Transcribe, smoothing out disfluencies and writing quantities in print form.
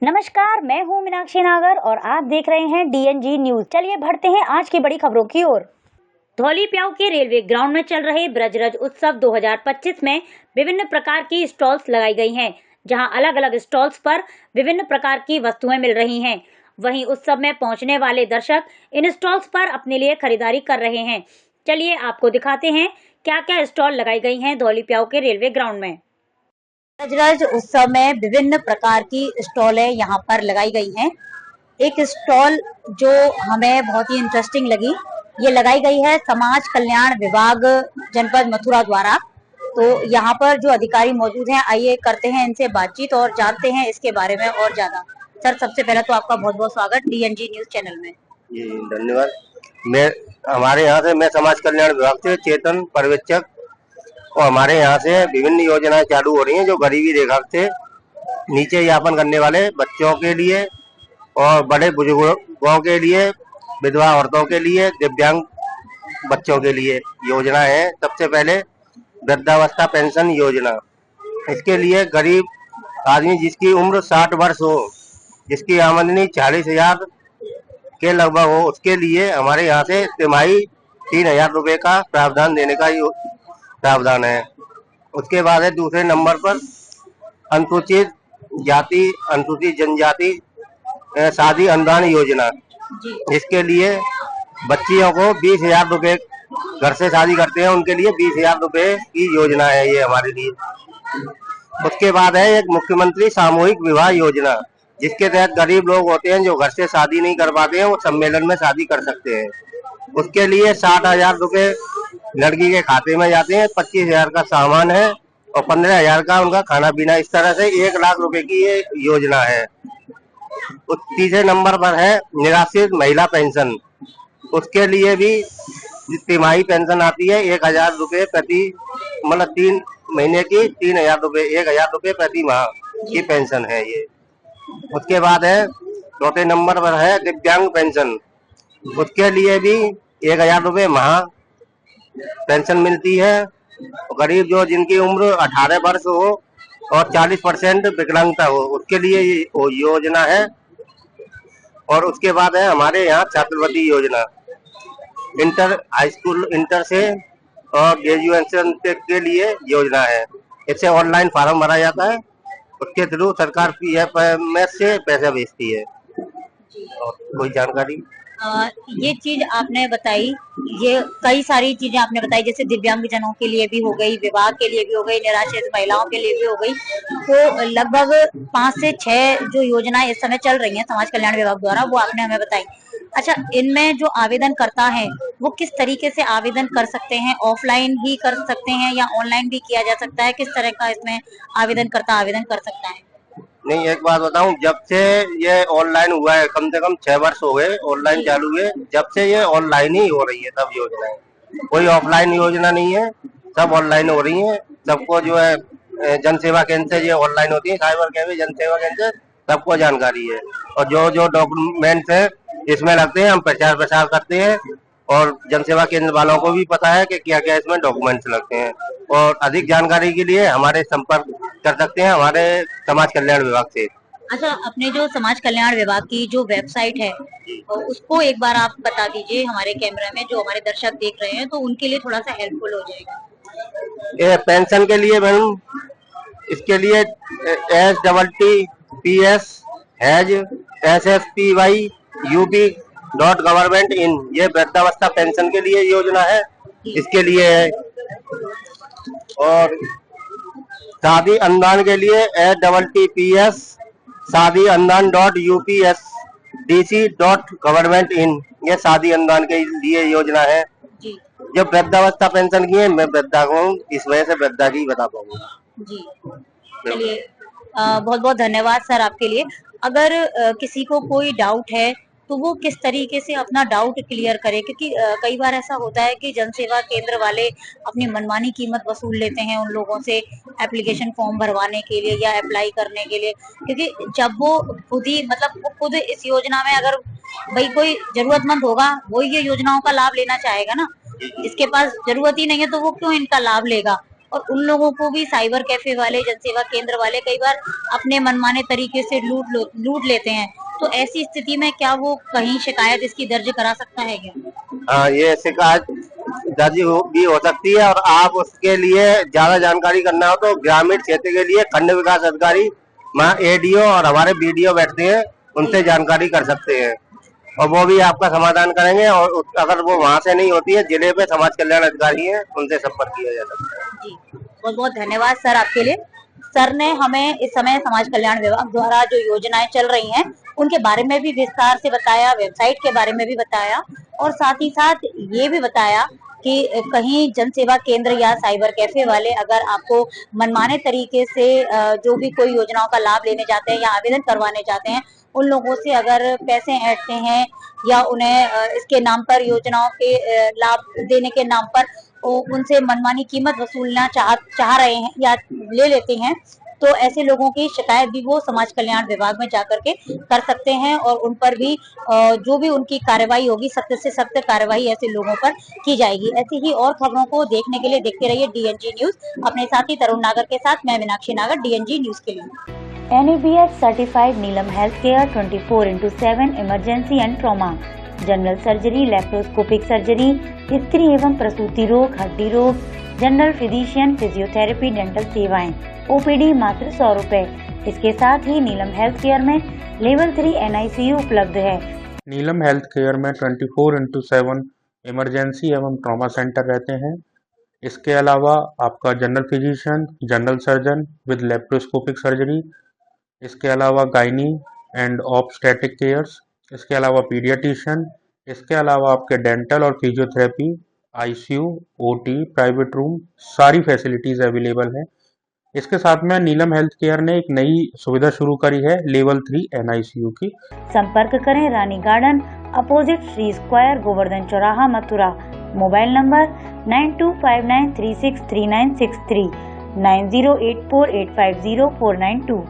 नमस्कार, मैं हूँ मीनाक्षी नागर और आप देख रहे हैं DNG न्यूज। चलिए बढ़ते हैं आज की बड़ी खबरों की ओर। धौली प्याऊ के रेलवे ग्राउंड में चल रहे ब्रजरज उत्सव 2025 में विभिन्न प्रकार की स्टॉल्स लगाई गई हैं, जहां अलग अलग स्टॉल्स पर विभिन्न प्रकार की वस्तुएं मिल रही हैं। वहीं उत्सव में पहुंचने वाले दर्शक इन स्टॉल्स पर अपने लिए खरीदारी कर रहे हैं। चलिए आपको दिखाते हैं क्या क्या स्टॉल लगाई गई हैं धौली प्याऊ के रेलवे ग्राउंड में। ब्रजरज उत्सव में विभिन्न प्रकार की स्टॉलें यहाँ पर लगाई गई हैं। एक स्टॉल जो हमें बहुत ही इंटरेस्टिंग लगी, ये लगाई गई है समाज कल्याण विभाग जनपद मथुरा द्वारा। तो यहाँ पर जो अधिकारी मौजूद हैं, आइए करते हैं इनसे बातचीत और जानते हैं इसके बारे में और ज्यादा। सर, सबसे पहले तो आपका बहुत बहुत स्वागत DNG न्यूज चैनल में। जी धन्यवाद। मैं हमारे यहाँ से मैं समाज कल्याण विभाग से चेतन पर्यवेक्षक, और हमारे यहाँ से विभिन्न योजनाएं चालू हो रही हैं जो गरीबी रेखा से नीचे यापन करने वाले बच्चों के लिए और बड़े बुजुर्गों के लिए, विधवा औरतों के लिए, दिव्यांग बच्चों के लिए योजना है। सबसे पहले वृद्धावस्था पेंशन योजना। इसके लिए गरीब आदमी जिसकी उम्र 60 वर्ष हो, जिसकी आमदनी 40,000 के लगभग हो, उसके लिए हमारे यहाँ से तिमाही 3,000 रुपए का प्रावधान देने का प्रावधान है। उसके बाद है दूसरे नंबर पर अनुसूचित जाति, अनुसूचित जनजाति शादी अनुदान योजना। इसके लिए बच्चियों को 20,000 रुपए, घर से शादी करते हैं उनके लिए 20,000 रुपए की योजना है ये हमारे लिए। उसके बाद है एक मुख्यमंत्री सामूहिक विवाह योजना, जिसके तहत गरीब लोग होते हैं जो घर से शादी नहीं कर पाते हैं, वो सम्मेलन में शादी कर सकते हैं। उसके लिए 60,000 रुपए लड़की के खाते में जाते हैं, 25,000 का सामान है और 15,000 का उनका खाना पीना। इस तरह से 1 लाख रुपए की ये योजना है। तीसरे नंबर पर है निराश्रित महिला पेंशन। उसके लिए भी तिमाही पेंशन आती है 1,000 रुपए प्रति, मतलब 3 महीने की 3,000 रुपए, 1,000 रुपए प्रति माह की पेंशन है ये। उसके बाद है चौथे नंबर पर है दिव्यांग पेंशन। उसके लिए भी 1,000 रुपए माह पेंशन मिलती है। गरीब जो जिनकी उम्र 18 वर्ष हो और 40% विकलांगता हो, उसके लिए ये योजना है। और उसके बाद है हमारे यहाँ छात्रवृत्ति योजना, इंटर हाई स्कूल इंटर से और ग्रेजुएशन के लिए योजना है। इससे ऑनलाइन फॉर्म भरा जाता है, उसके थ्रू सरकार PF से पैसा भेजती है। और कोई जानकारी ये चीज आपने बताई, ये कई सारी चीजें आपने बताई, जैसे दिव्यांगजनों के लिए भी हो गई, विवाह के लिए भी हो गई, निराश्रित महिलाओं के लिए भी हो गई। तो लगभग 5 से 6 जो योजनाएं इस समय चल रही हैं समाज कल्याण विभाग द्वारा, वो आपने हमें बताई। अच्छा, इनमें जो आवेदन करता है वो किस तरीके से आवेदन कर सकते हैं? ऑफलाइन ही कर सकते हैं या ऑनलाइन भी किया जा सकता है? किस तरह का इसमें आवेदन कर सकता है? नहीं, एक बात बताऊं, जब से ये ऑनलाइन हुआ है, कम से कम 6 वर्ष हो गए ऑनलाइन चालू हुए, जब से ये ऑनलाइन ही हो रही है सब योजनाएं। कोई ऑफलाइन योजना नहीं है, सब ऑनलाइन हो रही है। सबको जो है जन सेवा केंद्र से ये ऑनलाइन होती है, साइबर कैफे, जन सेवा केंद्र से सबको जानकारी है। और जो जो डॉक्यूमेंट्स है इसमें लगते हैं, हम प्रचार प्रसार करते हैं और जन सेवा केंद्र वालों को भी पता है कि क्या क्या इसमें डॉक्यूमेंट्स लगते हैं। और अधिक जानकारी के लिए हमारे संपर्क कर सकते हैं हमारे समाज कल्याण विभाग से। अच्छा, अपने जो समाज कल्याण विभाग की जो वेबसाइट है, उसको एक बार आप बता दीजिए हमारे कैमरा में, जो हमारे दर्शक देख रहे हैं, तो उनके लिए थोड़ा सा हेल्पफुल हो जाएगा। ये पेंशन के लिए मैडम, इसके लिए STTPS SSPY UP.Government.in, ये वृद्धावस्था पेंशन के लिए योजना है, इसके लिए है। और शादी अनुदान के लिए STTPS शादी अनुदान .UPSDC.Government.in, ये शादी अनुदान के लिए योजना है। जो वृद्धावस्था पेंशन की है, मैं वृद्धा को इस वजह से वृद्धा की बता पाऊंगा। जी, चलिए बहुत बहुत धन्यवाद सर आपके लिए। अगर किसी को कोई डाउट है तो वो किस तरीके से अपना डाउट क्लियर करे? क्योंकि कई बार ऐसा होता है कि जन सेवा केंद्र वाले अपनी मनमानी कीमत वसूल लेते हैं उन लोगों से एप्लीकेशन फॉर्म भरवाने के लिए या अप्लाई करने के लिए। क्योंकि जब वो खुद ही, मतलब वो खुद इस योजना में, अगर भाई कोई जरूरतमंद होगा वो ये योजनाओं का लाभ लेना चाहेगा ना, इसके पास जरूरत ही नहीं है तो वो क्यों इनका लाभ लेगा? और उन लोगों को भी साइबर कैफे वाले, जनसेवा केंद्र वाले कई बार अपने मनमाने तरीके से लूट लेते हैं। तो ऐसी स्थिति में क्या वो कहीं शिकायत इसकी दर्ज करा सकता है क्या? हाँ, ये शिकायत दर्ज भी हो सकती है, और आप उसके लिए ज्यादा जानकारी करना हो तो ग्रामीण क्षेत्र के लिए खंड विकास अधिकारी, एडीओ और हमारे बीडीओ बैठते हैं, उनसे जानकारी कर सकते हैं और वो भी आपका समाधान करेंगे। और अगर वो वहाँ से नहीं होती है, जिले पे समाज कल्याण अधिकारी हैं, उनसे संपर्क किया जा सकता है। जी, बहुत बहुत धन्यवाद सर आपके लिए। सर ने हमें इस समय समाज कल्याण विभाग द्वारा जो योजनाएं चल रही हैं उनके बारे में भी विस्तार से बताया, वेबसाइट के बारे में भी बताया और साथ ही साथ ये भी बताया कि कहीं जन सेवा केंद्र या साइबर कैफे वाले अगर आपको मनमाने तरीके से जो भी कोई योजनाओं का लाभ लेने जाते हैं या आवेदन करवाने जाते हैं, उन लोगों से अगर पैसे ऐंठते हैं या उन्हें इसके नाम पर योजनाओं के लाभ देने के नाम पर उनसे मनमानी कीमत वसूलना चाह रहे हैं या ले लेते हैं, तो ऐसे लोगों की शिकायत भी वो समाज कल्याण विभाग में जाकर के कर सकते हैं और उन पर भी जो भी उनकी कार्रवाई होगी, सख्त से सख्त कार्रवाई ऐसे लोगों पर की जाएगी। ऐसी ही और खबरों को देखने के लिए देखते रहिए डीएनजी न्यूज। अपने साथी तरुण नागर के साथ मैं मीनाक्षी नागर, डीएनजी न्यूज के लिए। NABH certified Neelam health care 24/7 emergency and trauma, general surgery, laparoscopic surgery, स्त्री एवं प्रसूति रोग, हड्डी रोग, जनरल फिजिशियन, फिजियोथेरेपी, डेंटल सेवाएं, OPD मात्र 100 रुपए। इसके साथ ही नीलम हेल्थ केयर में लेवल 3 NICU उपलब्ध है। नीलम हेल्थ केयर में 24/7 इमरजेंसी एवं ट्रॉमा सेंटर रहते हैं। इसके अलावा आपका general physician, general surgeon with laparoscopic surgery, इसके अलावा गायनी एंड ऑब्स्टेटिक केयर्स, इसके अलावा पीडियाट्रिशियन, इसके अलावा आपके डेंटल और physiotherapy, ICU, OT, private room, सारी फैसिलिटीज़ अवेलेबल हैं। इसके साथ में नीलम हेल्थ केयर ने एक नई सुविधा शुरू करी है लेवल 3 NICU की। संपर्क करें Rani garden opposite Shri square, Govardhan चौराहा, मथुरा। Mobile number 9259363963, 9084850492।